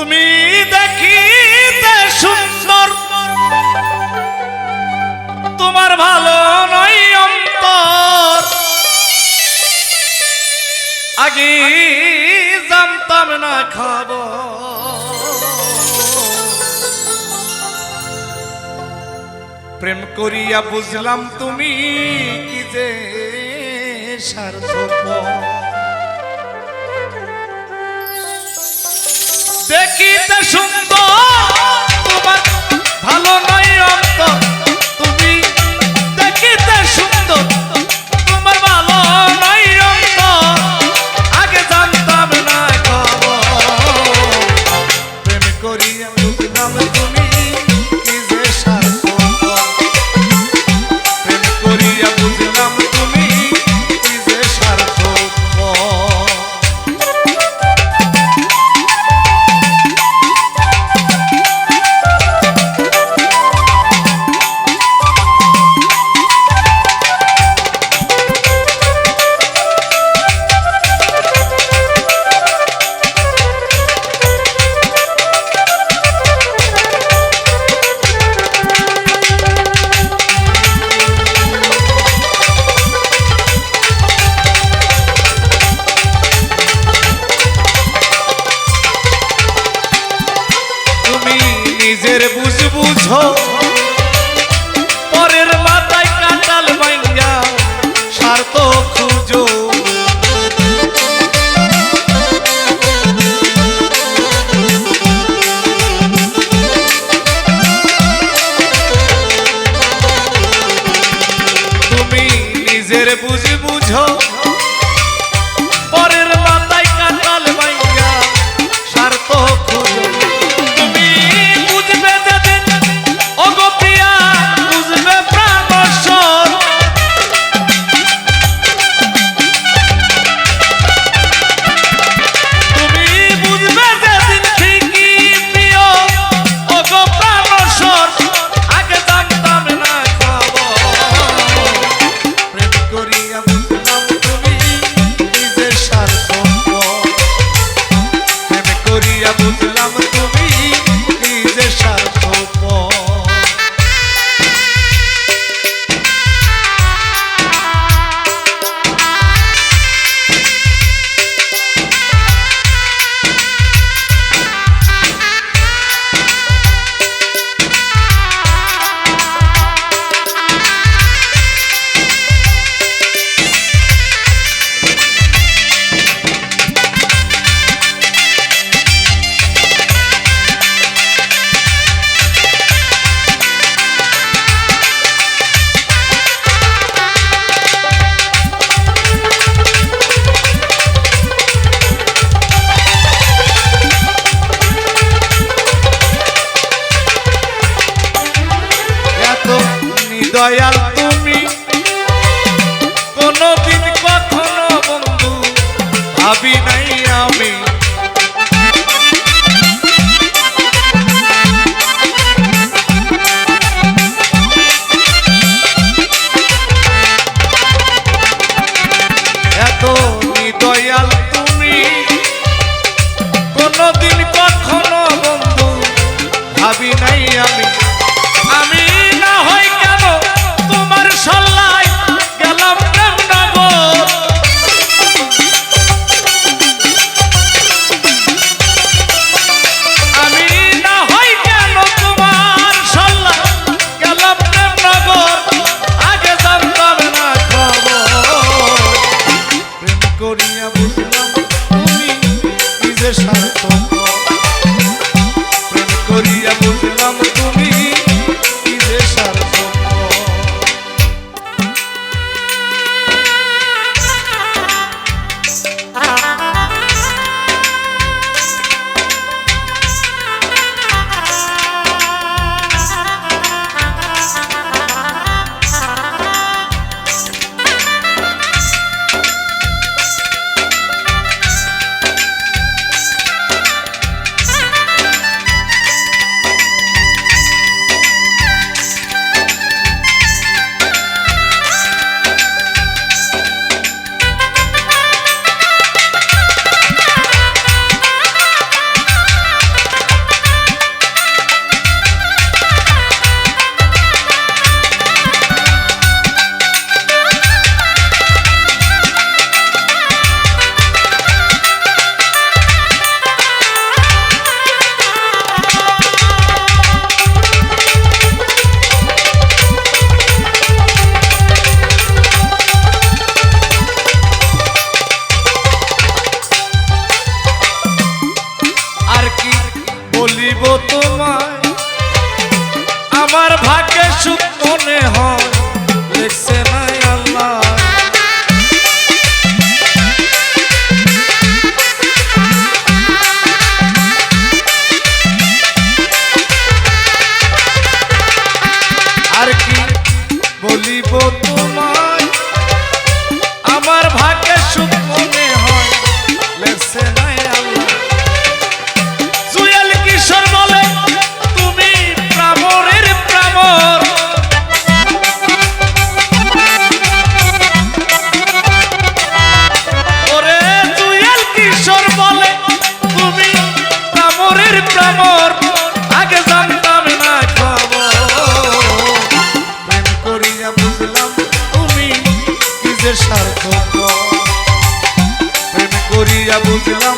তুমি দেখিতে সুন্দর, তোমার ভালো নয় অন্তর। আগে জানতাম না খাবো, প্রেম করিয়া বুঝলাম তুমি কি যে স্বার্থপর। দেখিতে সুন্দর, তোমার ভালো নয় অন্তর। তুমি দেখিতে সুন্দর, তোমার ভালো নয় অন্তর। আগে জানতাম না খবর, প্রেম করিয়া বুঝলাম তুমি কি যে স্বার্থপর। প্রেম করিয়া বুঝলাম তুমি কি যে স্বার্থপর। নিজের বুঝ বুঝো, পরের মাথায় কাঁঠাল ভাঙ্গা স্বার্থ খুঁজো। তুমি নিজের বুঝ বুঝো, পরের মাথায় কাঁঠাল ভাঙ্গা স্বার্থ খুঁজো। দয়াল তুমি কোনদিন কখনো বন্ধু ভাবি নাই আমি। এত দয়াল তুমি কোনদিন কখনো বন্ধু ভাবি নাই আমি। আমি না হয় কেন তোমার সল্লায় গেলাম প্রেমনগর। আমি না হয় কেন তোমার সল্লায় গেলাম প্রেমনগর। আগে জানতাম না খবর, প্রেম করিয়া বুঝলাম তুমি কি যে স্বার্থপর। প্রেম করিয়া বুঝলাম তুমি কি যে স্বার্থপর। বলিব তোমায় আমার ভাগ্যে সুখ মনে হয় লেখছে নাই আল্লাহ আর কি বলিব তোমায় আমার ভাগ্যে সুখ মনে হয় লেখছে নাই আল্লাহ জুয়েল কিশোর বলে তুমি প্রামরের প্রামর ওরে জুয়েল কিশোর বলে তুমি প্রামরের প্রামর আগে জানতাম না খবর প্রেম করিয়া বুঝলাম তুমি কিসের স্বার্থপর প্রেম করিয়া বুঝলাম